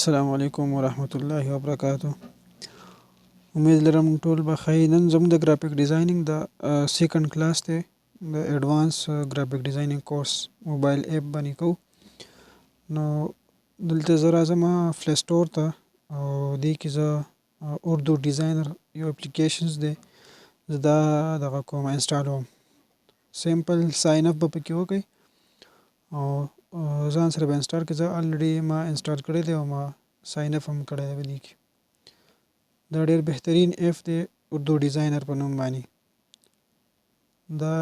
السلام علیکم ورحمت الله وبرکاتہ. امید لرم ټول به ښه. نن زموږ د ګرافیک ډیزاینینګ د سیکنډ کلاس دی، د ایډوانس ګرافیک ډیزاینینګ کورس موبایل ایپ باندې کوو. نو دلته زه راځم پلی سټور ته او دې کې زه اردو ډیزاینر یو اپلیکیشنز دی، زه دا دغه کوم انسټالوم. سمپل ساین اپ به پکې وکړئ او ځان سره به انسټال کړئ. زه الریډي ما انسټال کړی دی او ما ساین اپ هم کړی دی په دې کې. دا ډېر بهترین ایپ دی، اردو ډیزاینر په نوم باندې. دا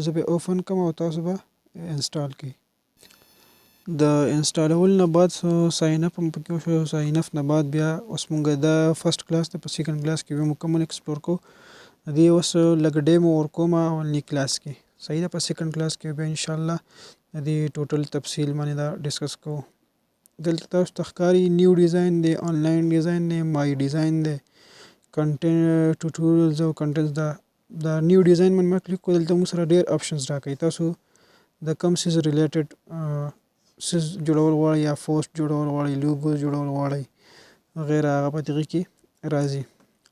زه به اوپن کوم او تاسو به انسټال کړئ. د انسټالولو نه بعد ساین اپ هم پکې وشو. ساین اپ نه بعد بیا اوس مونږ دا فرسټ کلاس ته په سیکنډ کلاس کې به مکمل ایکسپلور کوو. دې اوس لږ ډیمو ورکوم اولني کلاس کې. صحیح ده، په سیکنډ کلاس کې به انشاءالله د دې ټوټل تفصیل باندې دا ډسکس کوو. دلته تاسو ته ښکاري نیو ډیزاین دی، آنلاین ډیزاین دی، مای ډیزاین دی، کنټینټ ټوټوریلز او کنټینټس. دا نیو ډیزاین باندې ما کلیک کړو. دلته موږ سره ډېر آپشنز راکوي. تاسو د کوم سیز ریلیټډ سیز جوړول غواړئ یا پوسټ جوړول غواړئ، لوګو جوړول غواړئ وغیره، هغه په دغه کې راځي.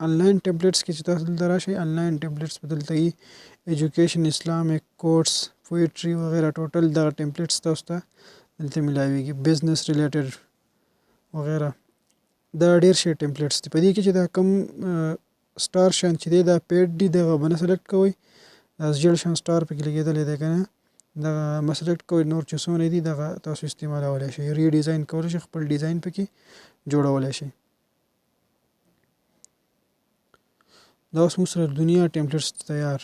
آنلاین ټمپلیټس کې چې تاسو دلته راشئ، آنلاین ټمپلیټس په دلته وي. ایجوکیشن، اسلامیک، کوټس، پویټري وغیره ټوټل دغه ټمپلیټس تاسو ته دلته ملاویږي. بزنس ریلیټډ وغیره، دا ډېر شي ټمپلیټس دي. په دې کې چې دا کم سټار شان چې دی دا پیډ دي، دغه به نه سلیکټ کوئ. دا ژیړ شان سټار پکې لګېدلی دی که نه، دغه مه سلیکټ کوئ. نور چې څومره دي دغه تاسو استعمالولی شئ. ری ډیزاین کولی شئ، خپل ډیزاین پکې جوړولی شئ. دا اوس موږ سره دنیا ټمپلیټس تیار.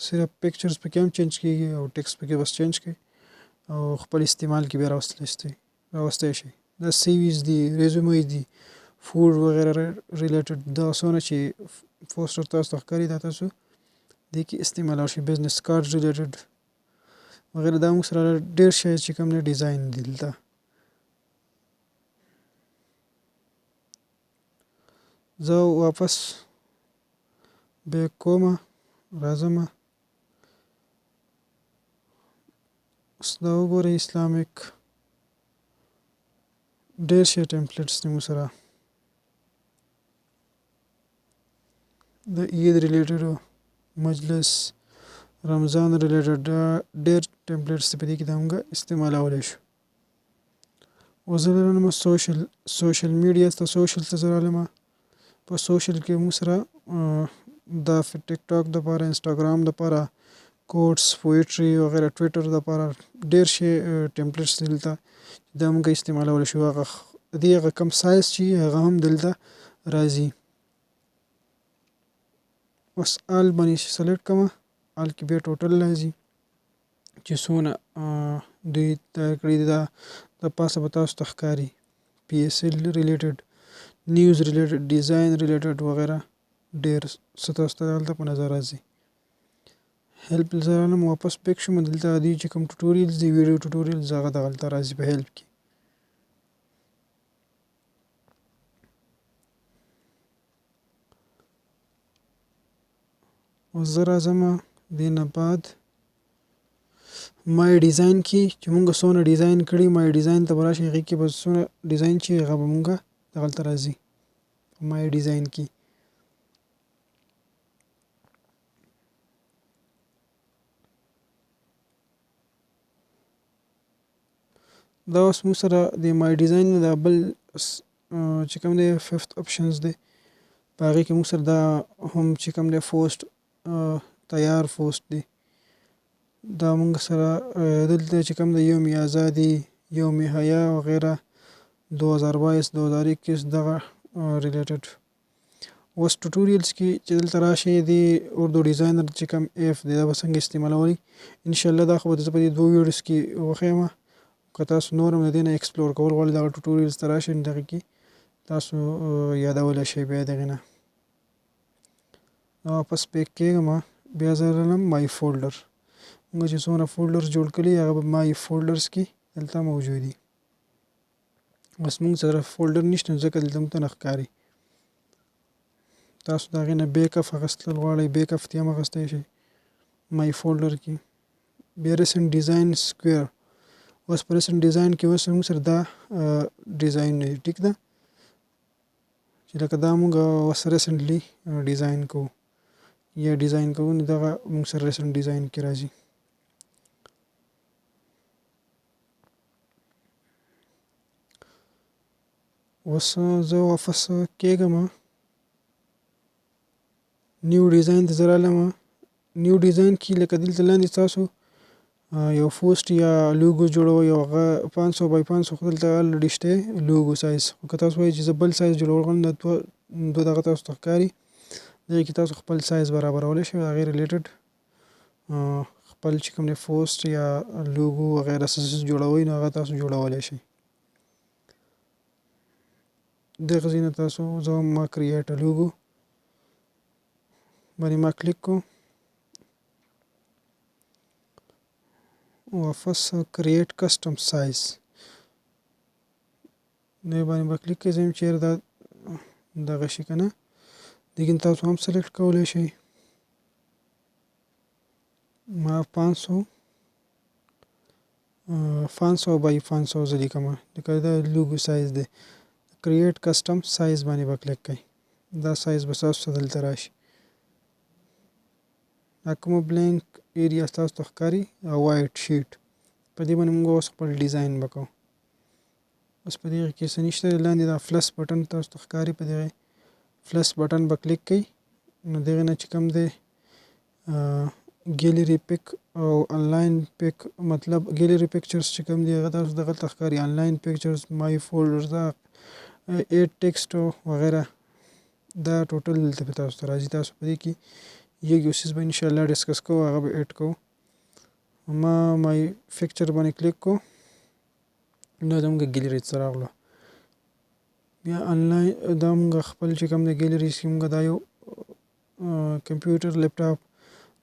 صرف پکچرز پکې هم چینج کېږي او ټیکس پکې بس چینج کړئ او خپل استعمال کې بیا راوستی شئ. دا سیویز دي، ریزومې دي، فوډ وغیره ریلیټډ. دا څونه چې پوسټر تاسو ته ښکاري دا تاسو دې کې استعمالولی شئ. بزنس کارډ ریلیټډ وغیره. دا موږ سره ډېر شی چې کوم دی ډیزاین دي دلته. زه واپس بیک کومه، راځم. اوس دا وګورئ، اسلامیک ډېر شی ټمپلیټس دي موږ سره. د عید ریلیټډ، مجلس، رمضان ریلیټډ ډېر ټمپلیټس دي. په دې کې دا موږ استعمالولی شو. اوس زه رانم سوشل میډیا ته. سوشل ته زه رالم. په سوشل کې موږ سره دا ټیک ټاک دپاره، انسټاګرام دپاره، کوټس، پویټري وغیره، ټویټر دپاره ډېر شی ټمپلیټس دي دلته. دا موږ استعمالولی شو. هغه د دې هغه کم سایز چې هغه هم دلته راځي. اوس آل باندې سلیکټ کومه. آل کې بیا ټوټل راځي چې څونه دوی تیار کړي دي. دا د پاسه به تاسو ته ښکاري. پی ایس ایل ریلیټډ، نیوز ریلیټډ، ډیزاین ریلیټډ وغیره ډېر څه تاسو ته دلته په نظر راځي. هیلپ زه رالم، واپس بیک شوم. دلته دوی چې کوم ټوټوریلز دي، ویډیو ټوټوریلز، هغه دغلته راځي په هیلپ کې. اوس زه راځم دې نه بعد مای ډیزاین کې چې مونږ څونه ډیزاین کړي. مای ډیزاین ته به راشئ، هغې کې به څونه ډیزاین چې هغه به مونږ دغلته راځي مای ډیزاین کې. دا اوس موږ سره د مای ډیزاین د بل چې کوم دی ففت آپشنز دی، په هغې کې موږ سره دا هم چې کوم دی پوسټ تیار پوسټ دی. دا موږ سره دلته چې کوم دی یوم آزادي، یوم حیا وغیره 2022 2021 دغه ریلیټډ. اوس ټوټوریلز کې چې دلته راشئ، د اردو ډیزاینر چې کوم ایپ دی دا به څنګه استعمالوئ انشاءالله دا خو به زه په دې 2 ویډیوز کې وښیم. که تاسو نور هم د دې نه ایکسپلور کول غواړئ، دغه ټوټوریلز ته راشئ، دغه کې تاسو یادولی شئ بیا د هغې نه. واپس بیک کېږم، بیا زه رالم مای فولډر. موږ چې څومره فولډرز جوړ کړي هغه به مای فولډرز کې دلته موجود دي. اوس موږ سره فولډر نشته ځکه دلته موږ ته نه ښکاري. تاسو د هغې نه بیک اف اخیستل غواړئ، بیک اف ترې هم اخیستی شئ مای فولډر کې. بیا ریسنټ ډیزاین سکویر اوس په ریسنټ ډیزاین کې اوس موږ سره دا ډیزاین دی ټیک ده چې لکه دا موږ اوس ریسنټلی ډیزاین کوو یا ډیزاین کوو نو دغه موږ سره ریسنټ ډیزاین کې راځي اوس زه واپس کېږم نیو ډیزاین ته زه رالم نیو ډیزاین کې لکه دلته لاندې تاسو یو پوسټ یا لوګو جوړوئ یو هغه 500 بای 500 خو دلته الریډي شته لوګو سایز خو که تاسو وایئ چې زه بل سایز جوړول نو دوه دغه تاسو ته ښکاري دغې کې تاسو خپل سایز برابرولی شئ هغې ریلیټډ خپل چې کوم دی پوسټ یا لوګو وغیره څه جوړوئ نو هغه تاسو جوړولی شئ دغه ځای نه تاسو زه ما کریټ لوګو باندې ما کلیک کو واپس کریټ کسټم سایز نو باندې به کلیک کوئ زم چیرې دا دغه شي که نه دګین تاسو هم سلیکټ کولی شئ ما 500 بای 500 زه لیکمه لکه دا لوګو سایز دی کریټ کسټم سایز باندې به کلیک کوئ دا سایز به تاسو ته دلته راشي دا کومه بلینک ایریا تاسو ته ښکاري وایټ شیټ په دې باندې موږ اوس خپل ډیزاین به کوو اوس په دې کې څه نشته لاندې دا پلس بټن تاسو ته ښکاري په دې پلس بټن به کلیک کوئ نو دغه نه چې کوم دی ګیلری پک او آنلاین پک مطلب ګیلری پکچرز چې کوم دی هغه تاسو دغه ته ښکاري آنلاین پکچرز مای فولډرز دا ایډ ټیکسټ وغیره دا ټوټل دلته په تاسو ته راځي تاسو په دې کې یو سیز به انشاءالله ډسکس کوو هغه به ایډ کوو ما مای پکچر باندې کلیک کو نو زموږ ګیلری ته راغلو بیا آنلاین دا موږ خپل چې کوم د ګیلریز کې موږ دا یو کمپیوټر لیپټاپ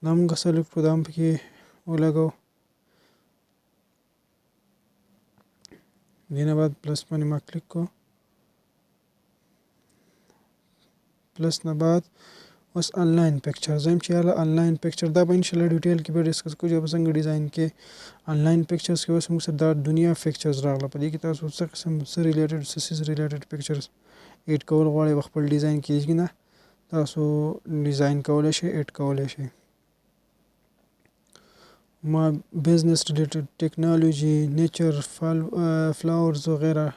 دا موږ سلیکټ کړو دا هم پکې ولګو دې نه بعد پلس باندې ما کلیک کو پلس نه بعد اوس آنلاین پکچر زم چې یاله آنلاین پکچر دا به انشاءالله ډیټیل کې به ډسکس کوو چې په څنګه ډیزاین کې آنلاین پکچرز کې اوس موږ سره دا دنیا پکچرز راغله په دې کې تاسو څه قسم څه ریلیټډ څه سیز ریلیټډ پکچرز ایډ کول غواړئ خپل ډیزاین کې نه تاسو ډیزاین کولی شئ ایډ کولی شئ ما بزنس ریلیټډ ټیکنالوژي نیچر فلاورز وغیره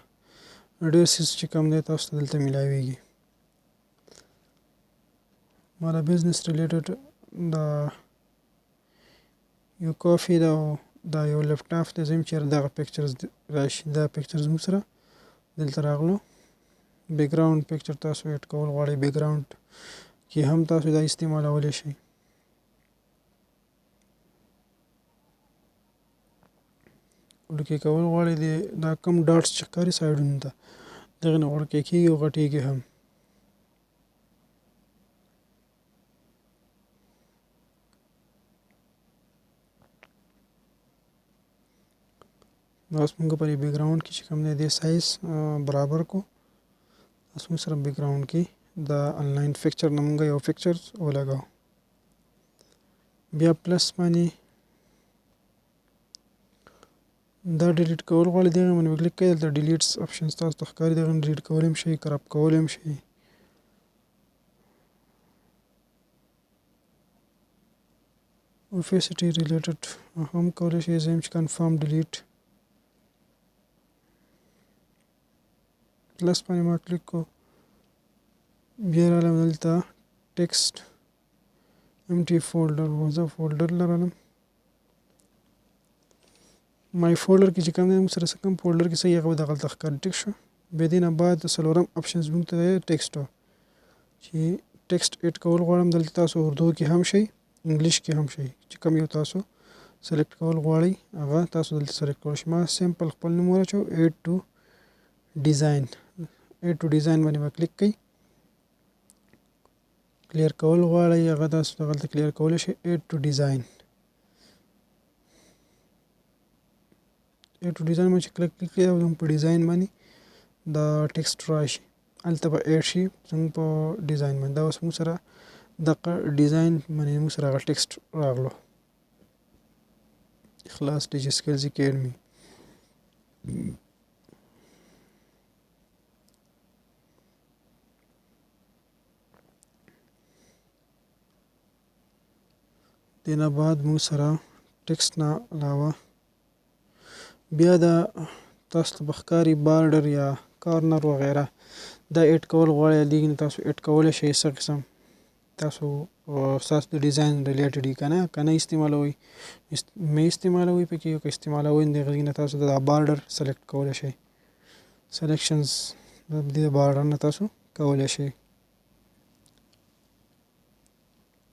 ډېر سیز چې کوم دی تاسو ته دلته میلاویږي ما د بزنس ریلیټډ دا یو کافي دا یو لیپټاپ دی زم چیرې دغه پکچرز راشي دا پکچرز موږ سره دلته راغلو بیک ګراوند پکچر تاسو ایډ کول غواړئ بیک ګراوند کې هم تاسو دا استعمالولی شئ ډکې کول غواړئ دا کم ډاټس چې ښکاري سایډونو ته دغې نه غوړکې کېږي او غټېږي هم دا اوس موږ په دې بیک ګراوند کې چې کوم دی دې سایز برابر کو اوس موږ سره بیک ګراوند کې دا آنلاین پکچر نه موږ یو پکچر ولګاو بیا پلس باندې دا ډیلیټ کول غواړئ دغې باندې کلیک کوئ دلته ډیلیټس آپشنز تاسو ته ښکاري دغه ډیلیټ کولی هم شئ کرپ کولی هم شئ اوپیسټي ریلیټډ هم کولی شئ زه یم چې کنفرم ډیلیټ پلس باندې ما کلیک کو بیا رالم دلته ټیکسټ امټي فولډر زه فولډر لرم مای فولډر کې چې کوم دی موږ سره څه کوم فولډر کې صحیح هغه به دغلته ښکاري ټیک شو بیا دې نه بعد څلورم اپشنز موږ ته دی ټیکسټ چې ټیکسټ ایډ کول غواړم دلته تاسو اردو کې هم شئ انګلیش کې هم شئ چې کوم یو تاسو سلیکټ کول غواړئ هغه تاسو دلته سلیکټ کولی شئ ما سمپل خپل نوم واچو ایډ ټو ډیزاین ایډ ټو ډیزاین باندې به کلیک کوئ کلیر کول غواړئ هغه تاسو دغلته کلیر کولی شئ ایډ ټو ډیزاین ایډ ټو ډیزاین باندې چې کلیک کړئ او په ډیزاین باندې دا ټیکسټ راشي هلته به ایډ شي زموږ په ډیزاین باندې دا اوس موږ سره دغه ډیزاین باندې موږ سره هغه ټیکسټ راغلو اخلاص ډیجی سکلز اکیډمي دینا بعد موږ سره ټکسټ نه علاوه بیا د تاسو ته به ښکاري بارډر یا کارنر وغیره دا ایډ کول غواړئ دې نه تاسو ایډ کولی شئ څه قسم تاسو ستاسو د ډیزاین ریلیټډ وي که نه استعمالوئ مې استعمالوئ پکې که استعمالوئ نو د هغې نه تاسو د بارډر سلیکټ کولی شئ سلیکشنز د دې بارډر نه تاسو کولی شئ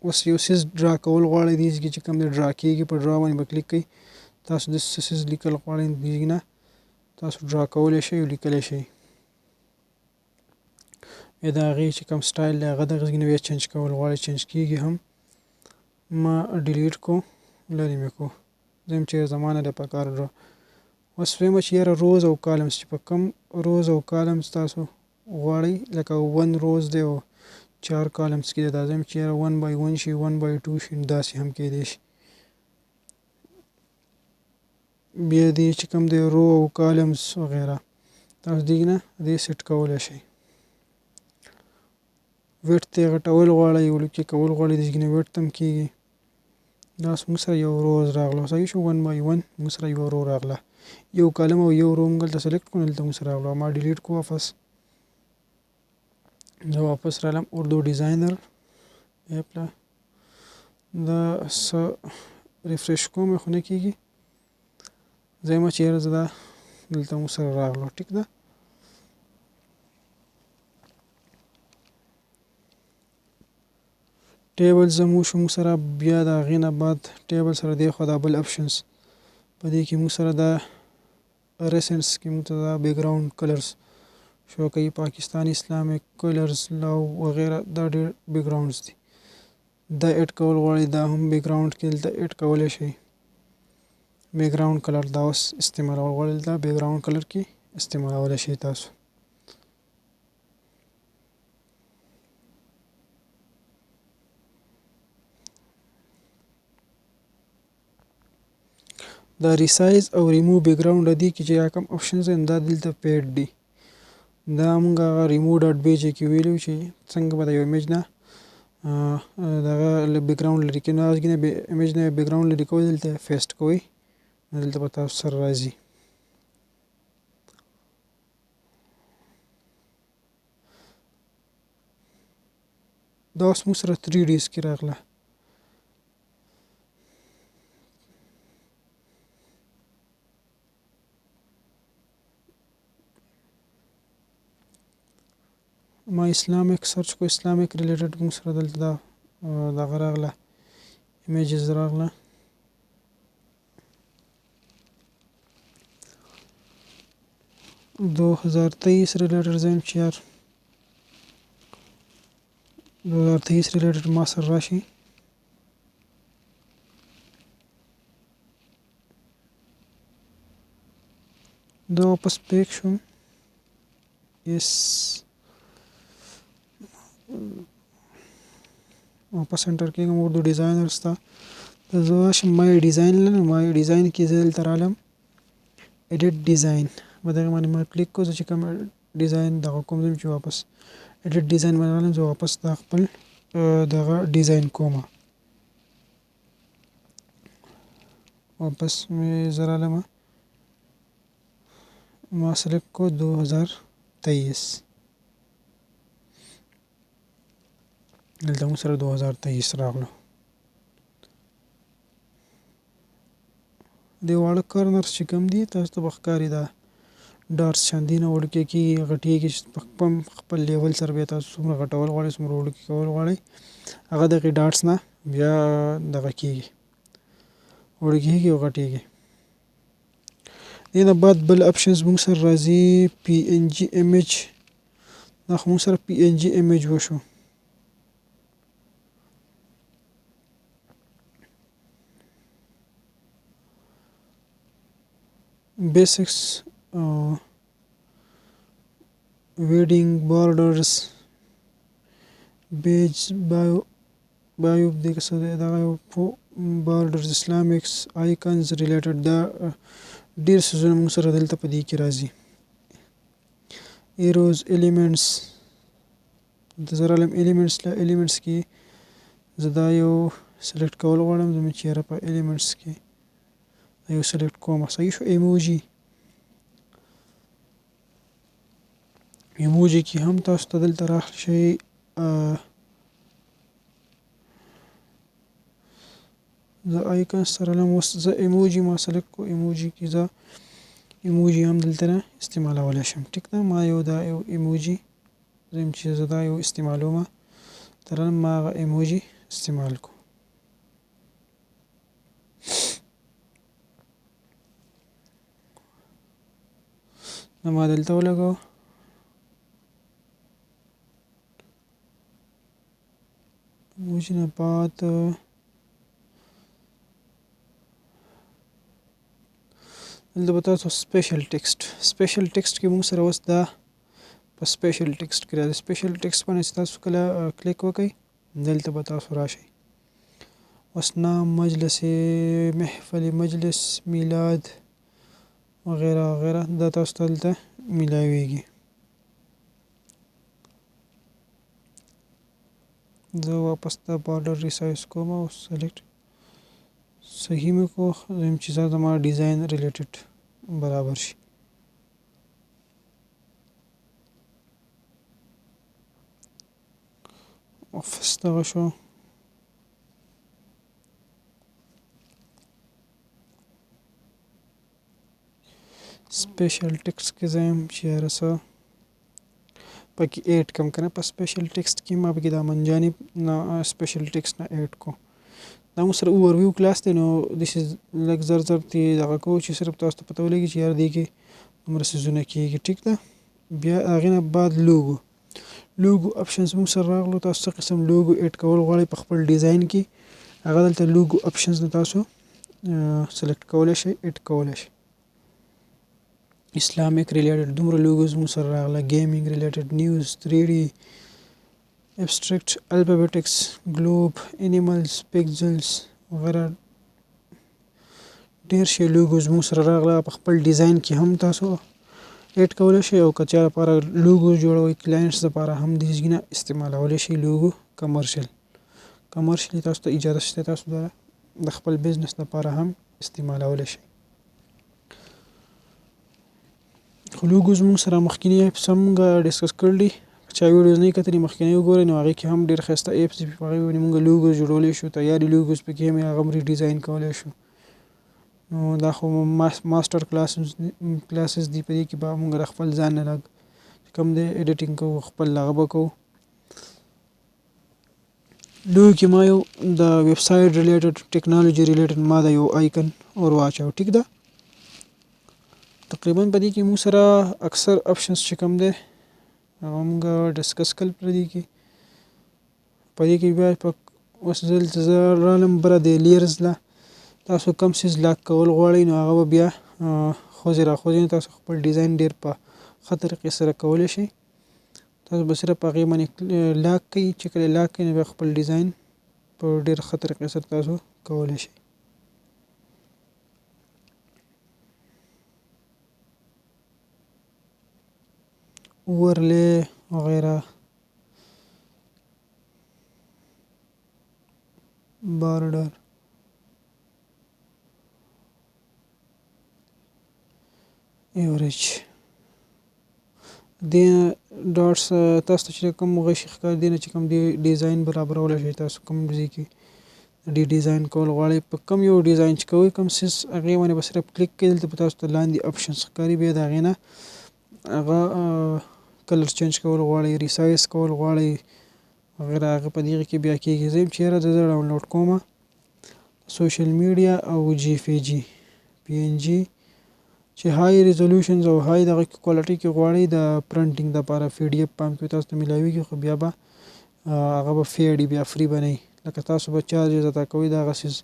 اوس یو څیز ډرا کول غواړئ دې کې چې کوم دی ډرا کېږي په ډرا باندې به کلیک کوئ تاسو د څه څیز لیکل غواړئ دې نه تاسو ډرا کولی شئ او لیکلی شئ یا د هغې چې کوم سټایل دی هغه د هغې نه بیا چینج کول غواړئ چینج کېږي هم ما ډیلیټ کو لرې مې کو زه یم چې زما نه دی په کار ډرا اوس ویمه چې یاره روز او کالمز چې په کوم روز او کالمز تاسو غواړئ لکه 1 روز دی او 4 کالمز کې دی دا زه یم چې یاره 1 by 1 شي 1 by 2 شي داسې هم کېدی شي بیا دې چې کوم دی رو او کالمز وغیره تاسو دې نه دې سیټ کولی شئ ویټ ته یې غټول غواړئ وړوکی کول غواړئ د دې نه ویټ ته هم کېږي دا موږ سره یو روز راغله صحیح شو 1 by 1 موږ سره یو رو راغله یو کالم او یو رو موږ دلته سلیکټ کړو دلته موږ سره راغله ما ډیلیټ کو واپس زه واپس رالم اردو ډیزاینر اپ له دا څه ریفریش کوم خو نه کېږي زه یم چې یاره زه دا دلته موږ سره راغلو ټیک ده ټیبل زموږ شو موږ سره بیا د هغې نه بعد ټیبل سره دی خو دا بل اپشنز په دې کې موږ سره دا ریسنټس کې موږ ته دا بیک ګراوند کلرز شو کوي پاکستانی اسلامیک کلرز لاو وغیره دا ډېر بیک ګراوندز دي دا ایډ کول غواړئ دا هم بیک ګراوند کې دلته ایډ کولی شئ بیک ګراوند کلر دا اوس استعمالول غواړئ دلته بیک ګراوند کلر کې استعمالولی شئ تاسو دا ریسایز او ریموو بیک ګراوند دي کې چې کوم اپشنز دي دا دلته پیډ دي دا موږ هغه ریموو ډاټ بیج کې ویلو چې څنګه به د یو امیج نه دغه بیک ګراوند لرې کوي نو هغې نه امیج نه بیک ګراوند لرې کوئ دلته فیسټ کوئ نو دلته به تاسو سره راځي دا اوس موږ سره 3 ډیز کې راغله ما اسلامیک سرچ کو اسلامیک ریلیټډ موږ سره دلته دا دغه راغله امیجز راغله 2023 ریلیټډ زه یم چې یار 2023 ریلیټډ ما سره راشي دا واپس بیک شوم یس واپس انټر کېږم اردو ډیزاینرز ته زه راشم مای ډیزاین لرم مای ډیزاین کې زه دلته رالم ایډیټ ډیزاین په دغه باندې ما کلیک کړو زه چې کوم ډیزاین دغه کوم ځم چې واپس ایډیټ ډیزاین باندې رالم زه واپس دا خپل دغه ډیزاین کوم واپس مې زه رالم ما سلیکټ کو 2023 دلته موږ سره 2023 راغلو د واړه کارنرز چې کوم دي تاسو ته به ښکاري دا ډارټس شاندي نه وړوکی کېږي غټېږي په خپل لیول سره بیا تاسو څومره غټول غواړئ څومره وړوکي کول غواړئ هغه دغې ډارټس نه بیا دغه کېږي وړوکي کېږي او غټېږي دې نه بعد بل اپشنز موږ سره راځي پي ان جي ایمیج دا خو موږ سره پي ان جي ایمیج وشو basics wedding borders page bio دغه borders islamics icons related دا ډېر څیزونه موږ سره دلته په دې کې راځي. ایروز الیمنټس د زرالم الیمنټس کې زه دا یو سلیکټ کول غواړم. زه مې چیرې په الیمنټس کې یو سلیکټ کوم. صحیح شو. ایموجي کې هم تاسو ته دلته راشئ. زه آیکن سره لم اوس زه ایموجي ما سلیکټ کو. ایموجي کې زه ایموجي هم دلته نه استعمالولی شم. ټیک ده. ما یو دا یو ایموجي زم چې زه دا یو استعمالومه تر نن ما هغه ایموجي استعمال کو. نو ما دلته ولګاو. ایموجي نه بعد دلته به تاسو سپیشل ټیکسټ کې موږ سره اوس دا په سپیشل ټیکسټ کې راځي. سپیشل ټیکسټ باندې تاسو کله کلیک وکړئ دلته به تاسو راشئ. اوس نام، مجلس، محفل مجلس، میلاد وغیره وغیره دا تاسو ته دلته میلاویږي. زه واپس دا بارډر ریسایز کوم او سلیکټ صحیح مې کو. زم چې زما ډیزاین ریلیټډ برابر شي. افس دغه شو. سپیشل ټیکسټ کې زم چې رسو پکې ایډ کم کنه. په سپیشل ټیکسټ کې ما پکې دا منجانب نه سپیشل ټیکسټ نه ایډ کو. دا موږ سره اوورویو کلاس دی. نو دیس از لږ زر تی دغه کوو چې صرف تاسو ته پته ولګي چې یار دی کې دومره څیزونه کېږي. ټیک ده. بیا هغې نه بعد لوګو اپشنز موږ سره راغلو. تاسو څه قسم لوګو ایډ کول غواړئ په خپل ډیزاین کې هغه دلته لوګو اپشنز نه تاسو سلیکټ کولی شئ، ایډ کولی شئ. اسلامیک ریلیټډ دومره لوګوز موږ سره راغله. ګیمینګ ریلیټډ، نیوز، 3D، ابسټریکټ، الفابیټکس، ګلوب، انیملز، پیکزلز وغیره ډېر شي لوګوز موږ سره راغله. په خپل ډیزاین کې هم تاسو ایډ کولی شئ او که چا لپاره لوګو جوړوئ کلاینټس لپاره هم د دې نه استعمالولی شئ. لوګو کمرشل تاسو ته اجازه شته تاسو د خپل بزنس لپاره هم استعمالولی شئ. خو لوګوز موږ سره مخکینی ایپس هم موږ ډسکس کړل دي. چا ویډیوز نه کتلي مخکینی وګورئ نو هغې کې هم ډېر ښایسته ایپس دي. په هغې باندې موږ لوګوز جوړولی شو. تیارې لوګوز پکې هم هغه هم ریډیزاین کولی شو. نو دا خو ماسټر کلاسز دي. په دې کې به موږ د خپل ځان نه لږ کوم دی ایډیټینګ کوو خپل هغه به کوو. لوګو کې ما یو د ویب سایټ ریلیټډ ټیکنالوجي ریلیټډ ما دا یو آیکن اور واچو. ټیک ده. تقریبا په دې کې موږ سره اکثر اپشنز چې کوم دی هغه موږ ډسکس کړل. په دې کې بیا اوس دلته زه رالم بره د لیرز له تاسو کوم څیز لاک کول غواړئ نو هغه به بیا خوځې راخوځې. تاسو خپل ډیزاین ډېر په ښه طریقې سره کولی شئ. تاسو به صرف په هغې باندې لاک کوئ. چې کله لاک کوئ نو بیا خپل ډیزاین په ډېر ښه طریقې سره تاسو کولی شئ. اوورلی وغیره بارډر ایوریج دې ډاټس تاسو ته چې کوم غشي ښکاري دې نه چې کوم ډیزاین برابرولی شئ. تاسو کوم ځای کې ډیزاین کول غواړئ په کوم یو ډیزاین چې کوئ کوم څیز هغې باندې به صرف کلیک کوئ. دلته به تاسو ته لاندې اپشنز ښکاري. بیا د هغې نه هغه کلر چینج کول غواړئ، ریسایز کول غواړئ وغیره هغه په دغې کې بیا کېږي. زه یم چېرې زه ډاونلوډ کومه سوشل میډیا او پی ان جي چې های ریزولوشنز او های دغه کوالټي کې غواړئ د پرنټینګ دپاره پی ډي اف پام کې تاسو ته میلاویږي. خو بیا به هغه به فیډ بیا فری به نه وي. لکه تاسو به چارج اضافه کوئ دغه څیز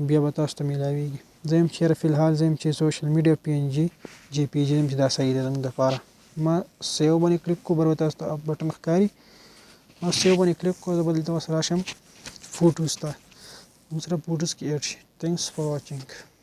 بیا به تاسو ته میلاویږي. زه یم چېرې فی الحال زه یم چې سوشل میډیا پی ان جي یم چې دا صحیح دی زموږ دپاره. ما سیو باندې کلیک کو. بر به تاسو ته بټن ښکاري. ما سیو باندې کلیک کو. زه به دلته اوس راشم فوټوز ته. موږ سره فوټوز کې ایډ شي. تھینکس فار واچینګ.